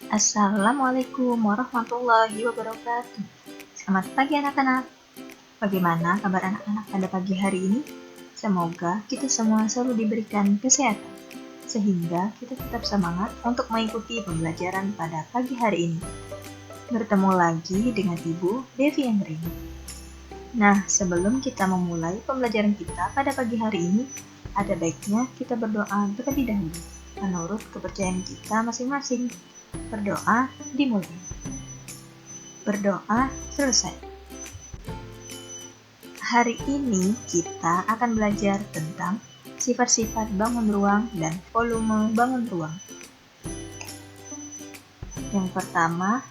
Assalamualaikum warahmatullahi wabarakatuh. Selamat pagi anak-anak. Bagaimana kabar anak-anak pada pagi hari ini? Semoga kita semua selalu diberikan kesehatan, sehingga kita tetap semangat untuk mengikuti pembelajaran pada pagi hari ini. Bertemu lagi dengan Ibu Devi Anggreni. Nah, sebelum kita memulai pembelajaran kita pada pagi hari ini, ada baiknya kita berdoa terlebih dahulu, menurut kepercayaan kita masing-masing. Berdoa dimulai. Berdoa selesai. Hari ini kita akan belajar tentang sifat-sifat bangun ruang dan volume bangun ruang. Yang pertama,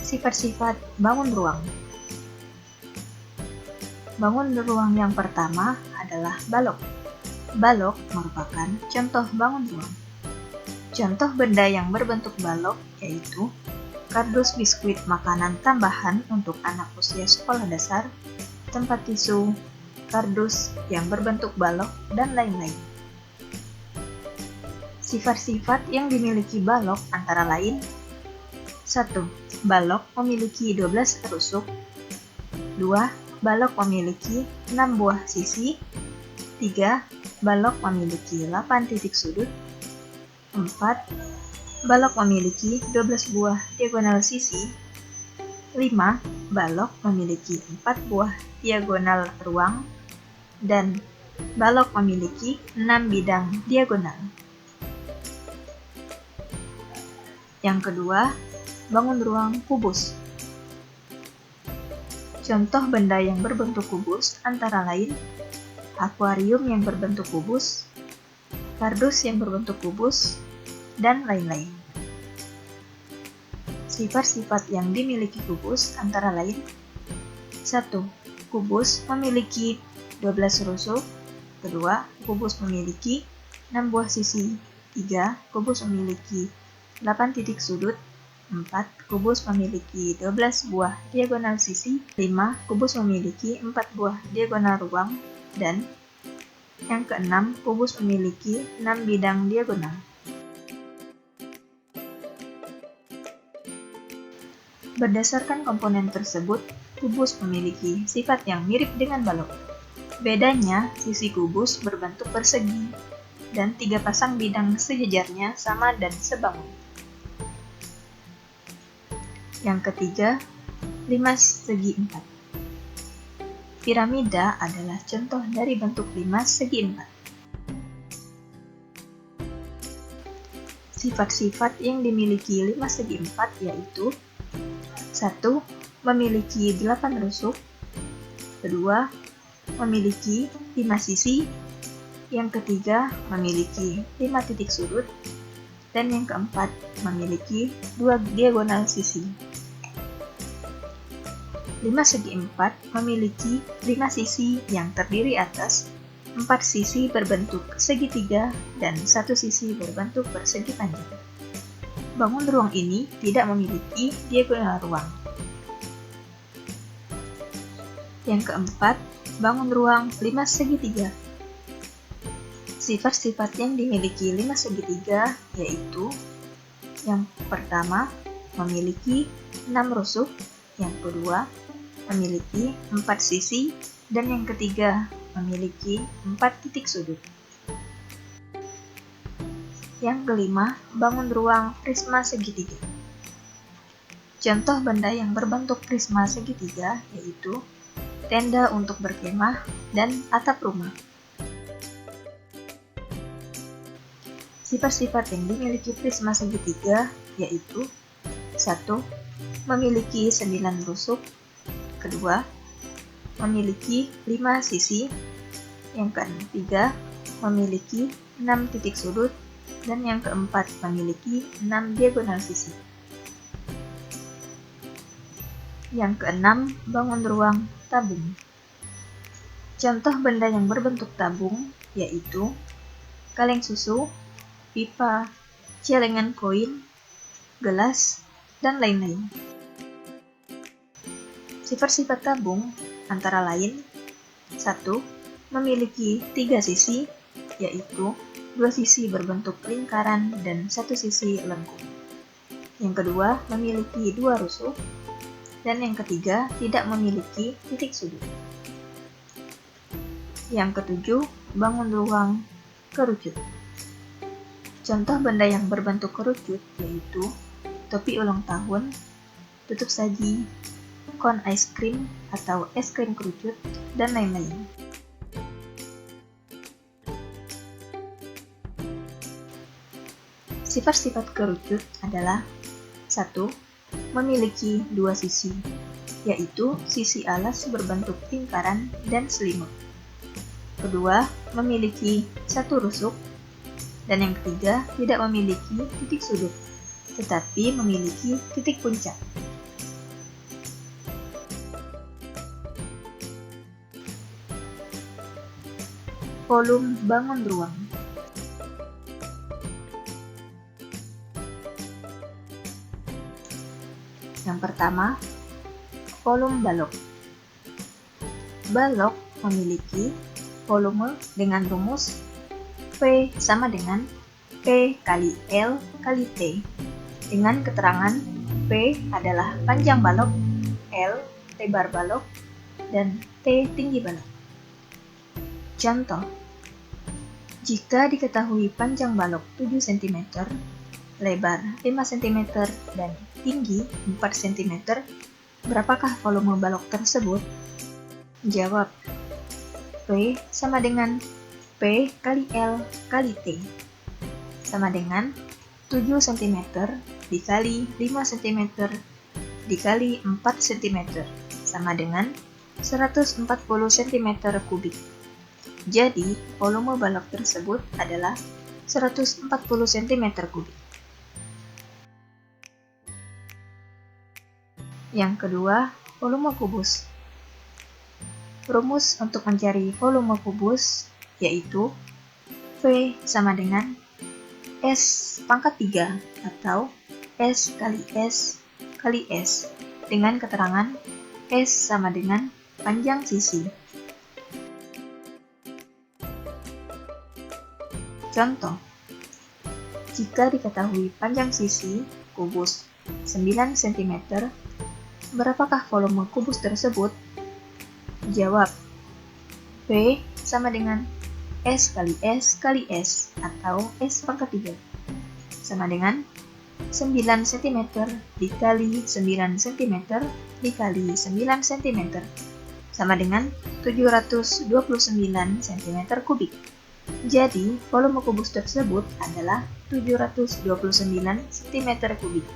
sifat-sifat bangun ruang. Bangun ruang yang pertama adalah balok. Balok merupakan contoh bangun ruang. Contoh benda yang berbentuk balok yaitu kardus biskuit makanan tambahan untuk anak usia sekolah dasar, tempat tisu, kardus yang berbentuk balok, dan lain-lain. Sifat-sifat yang dimiliki balok antara lain: 1. Balok memiliki 12 rusuk. 2. Balok memiliki 6 buah sisi. 3. Balok memiliki 8 titik sudut. 4. Balok memiliki 12 buah diagonal sisi. 5. Balok memiliki 4 buah diagonal ruang. Dan balok memiliki 6 bidang diagonal. Yang kedua, bangun ruang kubus. Contoh benda yang berbentuk kubus antara lain akuarium yang berbentuk kubus, kardus yang berbentuk kubus, dan lain-lain. Sifat-sifat yang dimiliki kubus antara lain: 1. Kubus memiliki 12 rusuk. 2. Kubus memiliki 6 buah sisi. 3. Kubus memiliki 8 titik sudut. 4. Kubus memiliki 12 buah diagonal sisi. 5. Kubus memiliki 4 buah diagonal ruang. Dan yang keenam, kubus memiliki 6 bidang diagonal. Berdasarkan komponen tersebut, kubus memiliki sifat yang mirip dengan balok. Bedanya, sisi kubus berbentuk persegi, dan 3 pasang bidang sejajarnya sama dan sebangun. Yang ketiga, 5 segi 4. Piramida adalah contoh dari bentuk 5 segi 4. Sifat-sifat yang dimiliki 5 segi 4 yaitu: 1. Memiliki 8 rusuk. 2. Memiliki 5 sisi. Yang ketiga, memiliki 5 titik sudut. Dan yang keempat, memiliki 2 diagonal sisi. 5 segi 4 memiliki 5 sisi yang terdiri atas 4 sisi berbentuk segitiga dan 1 sisi berbentuk persegi panjang. Bangun ruang ini tidak memiliki diagonal ruang. Yang keempat, bangun ruang 5 segitiga. Sifat-sifat yang dimiliki 5 segitiga yaitu: yang pertama, memiliki 6 rusuk. Yang kedua, memiliki 4 sisi. Dan yang ketiga, memiliki 4 titik sudut. Yang kelima, bangun ruang prisma segitiga. Contoh benda yang berbentuk prisma segitiga yaitu tenda untuk berkemah dan atap rumah. Sifat-sifat yang dimiliki prisma segitiga yaitu: 1. Memiliki 9 rusuk. 2. Memiliki 5 sisi. Yang ketiga, memiliki 6 titik sudut. Dan yang keempat, memiliki 6 diagonal sisi. Yang keenam, bangun ruang tabung. Contoh benda yang berbentuk tabung yaitu kaleng susu, pipa, celengan koin, gelas, dan lain-lain. Sifat-sifat tabung antara lain: 1. Memiliki 3 sisi, yaitu 2 sisi berbentuk lingkaran dan 1 sisi lengkung. Yang kedua, memiliki dua rusuk. Dan yang ketiga, tidak memiliki titik sudut. Yang ketujuh, bangun ruang kerucut. Contoh benda yang berbentuk kerucut yaitu topi ulang tahun, tutup saji, kon es krim atau es krim kerucut, dan lain-lain. Sifat-sifat kerucut adalah 1. Memiliki dua sisi, yaitu sisi alas berbentuk lingkaran dan selimut. Kedua, memiliki satu rusuk. Dan yang ketiga, tidak memiliki titik sudut, tetapi memiliki titik puncak. Volume bangun ruang. Yang pertama, volume balok. Balok memiliki volume dengan rumus V sama dengan P kali L kali T, dengan keterangan P adalah panjang balok, L lebar balok, dan T tinggi balok. Contoh, jika diketahui panjang balok 7 cm, lebar 5 cm, dan tinggi 4 cm, berapakah volume balok tersebut? Jawab, V sama dengan P kali L kali T, sama dengan 7 cm dikali 5 cm dikali 4 cm, sama dengan 140 cm kubik. Jadi, volume balok tersebut adalah 140 cm kubik. Yang kedua, volume kubus. Rumus untuk mencari volume kubus yaitu V sama dengan S pangkat 3 atau S kali S kali S, dengan keterangan S sama dengan panjang sisi. Contoh, jika diketahui panjang sisi kubus 9 cm, berapakah volume kubus tersebut? Jawab, V sama dengan S kali S kali S atau S pangkat 3, sama dengan 9 cm dikali 9 cm dikali 9 cm, sama dengan 729 cm kubik. Jadi, volume kubus tersebut adalah 729 cm kubik.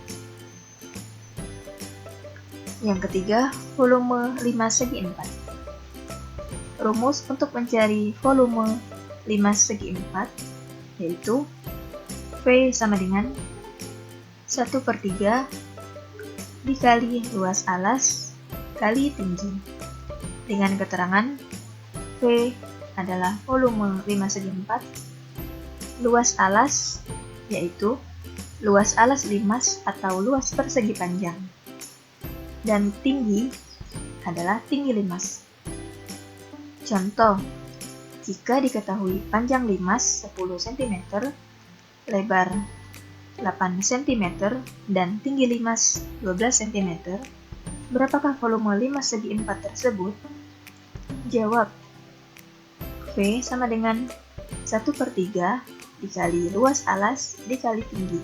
Yang ketiga, volume 5 segi 4. Rumus untuk mencari volume 5 segi 4 yaitu V sama dengan 1/3 dikali luas alas kali tinggi, dengan keterangan V adalah volume 5 segi 4, luas alas yaitu luas alas limas atau luas persegi panjang, dan tinggi adalah tinggi limas. Contoh, jika diketahui panjang limas 10 cm, lebar 8 cm, dan tinggi limas 12 cm, berapakah volume 5 segi 4 tersebut? Jawab, V sama dengan 1/3 dikali luas alas dikali tinggi,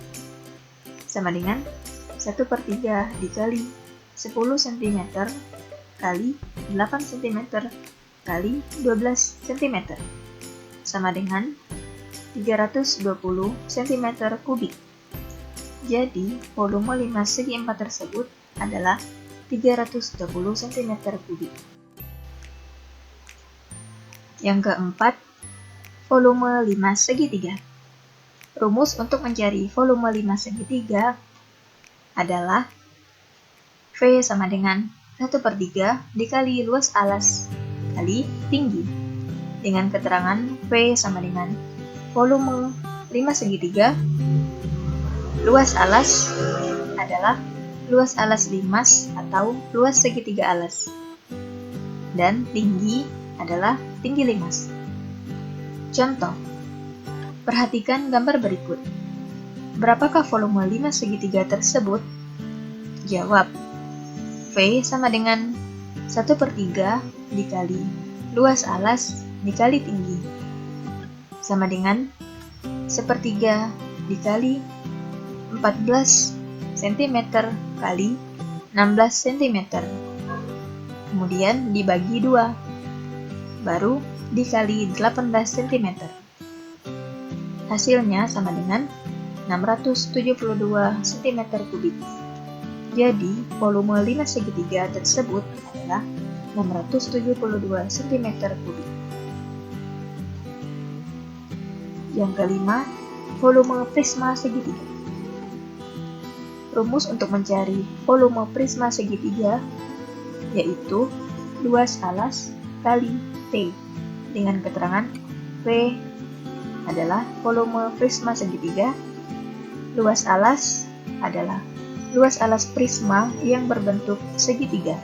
sama dengan 1/3 dikali 10 cm kali 8 cm kali 12 cm, sama dengan 320 cm kubik. Jadi, volume 5 segi 4 tersebut adalah 320 cm kubik. Yang keempat, volume 5 segi 3. Rumus untuk mencari volume 5 segi 3 adalah V sama dengan 1/3 dikali luas alas kali tinggi, dengan keterangan V sama dengan volume 5 segi 3, luas alas adalah luas alas limas atau luas segitiga alas, dan tinggi adalah tinggi limas. Contoh, perhatikan gambar berikut. Berapakah volume 5 segitiga tersebut? Jawab. V sama dengan 1/3 dikali luas alas dikali tinggi, sama dengan 1/3 dikali 14 cm kali 16 cm. Kemudian dibagi 2, baru dikali 18 cm. Hasilnya sama dengan 672 cm3. Jadi, volume 5 segitiga tersebut adalah 672 cm3. Yang kelima, volume prisma segitiga. Rumus untuk mencari volume prisma segitiga yaitu luas alas kali T, dengan keterangan V adalah volume prisma segitiga, luas alas adalah luas alas prisma yang berbentuk segitiga,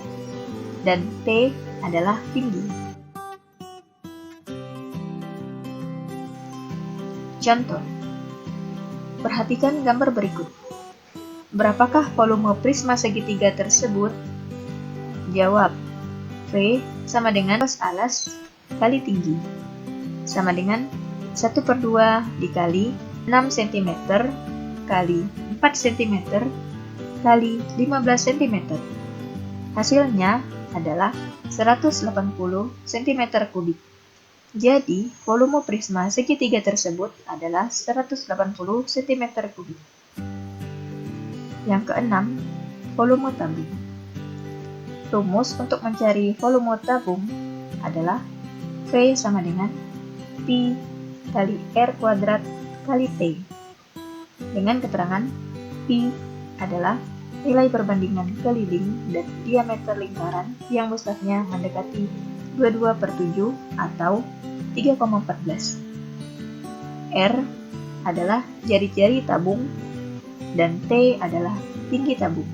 dan T adalah tinggi. Contoh, perhatikan gambar berikut. Berapakah volume prisma segitiga tersebut? Jawab. V sama dengan luas alas kali tinggi, sama dengan 1/2 dikali 6 cm kali 4 cm kali 15 cm. Hasilnya adalah 180 cm3. Jadi, volume prisma segitiga tersebut adalah 180 cm3. Yang keenam, volume tabung. Rumus untuk mencari volume tabung adalah V sama dengan Pi kali R kuadrat kali T, dengan keterangan Pi adalah nilai perbandingan keliling dan diameter lingkaran yang besarnya mendekati 22/7 atau 3,14. R adalah jari-jari tabung dan T adalah tinggi tabung.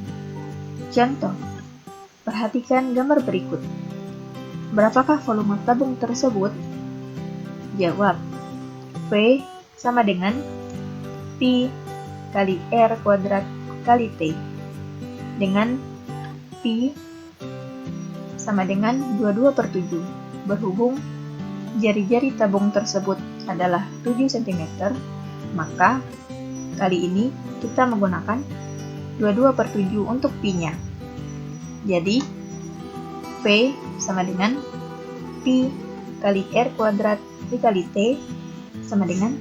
Contoh, perhatikan gambar berikut. Berapakah volume tabung tersebut? Jawab. V sama dengan Pi kali R kuadrat kali T, dengan Pi sama dengan 22/7. Berhubung jari-jari tabung tersebut adalah 7 cm, maka kali ini kita menggunakan 22/7 untuk Pi-nya. Jadi, V sama dengan Pi kali R kuadrat dikali T sama dengan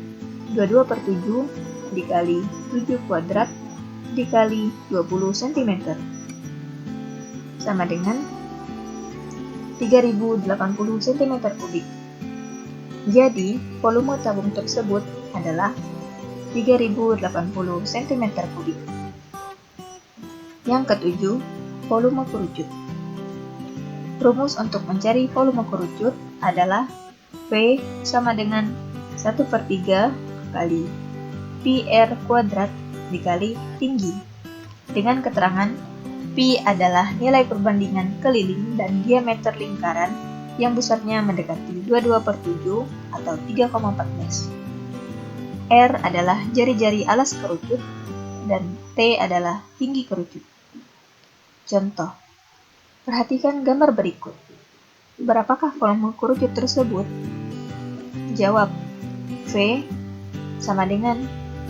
22/7 dikali 7 kuadrat dikali 20 cm, sama dengan 3080 cm3. Jadi, volume tabung tersebut adalah 3080 cm3. Yang ketujuh, volume kerucut. Rumus untuk mencari volume kerucut adalah V sama dengan 1/3 kali Pi R kuadrat dikali tinggi, dengan keterangan Pi adalah nilai perbandingan keliling dan diameter lingkaran yang besarnya mendekati 22/7 atau 3,14. R adalah jari-jari alas kerucut dan T adalah tinggi kerucut. Contoh, perhatikan gambar berikut. Berapakah volume kerucut tersebut? Jawab. V sama dengan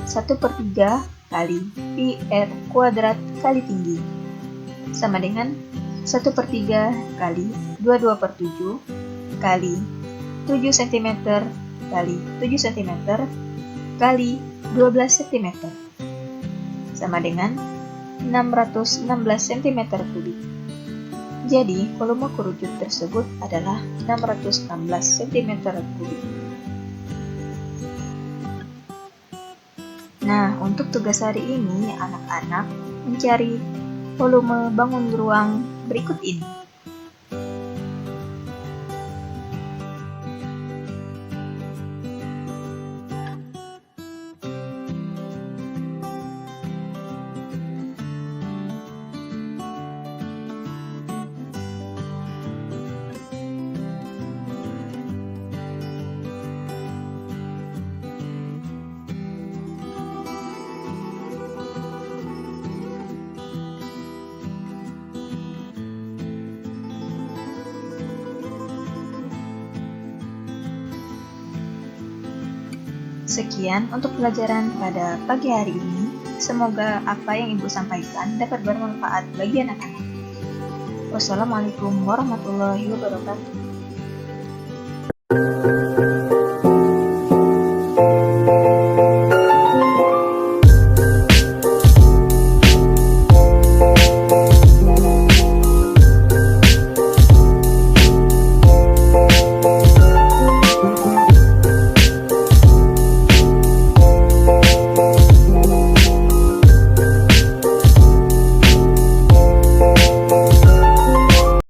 1/3 kali Pi R kuadrat kali tinggi, sama dengan 1/3 kali 22/7 kali 7 cm kali 7 cm kali 12 cm, sama dengan 616 cm3. Jadi, volume kerucut tersebut adalah 616 cm3. Nah, untuk tugas hari ini, anak-anak mencari volume bangun ruang berikut ini. Sekian untuk pelajaran pada pagi hari ini. Semoga apa yang Ibu sampaikan dapat bermanfaat bagi anak-anak. Wassalamualaikum warahmatullahi wabarakatuh.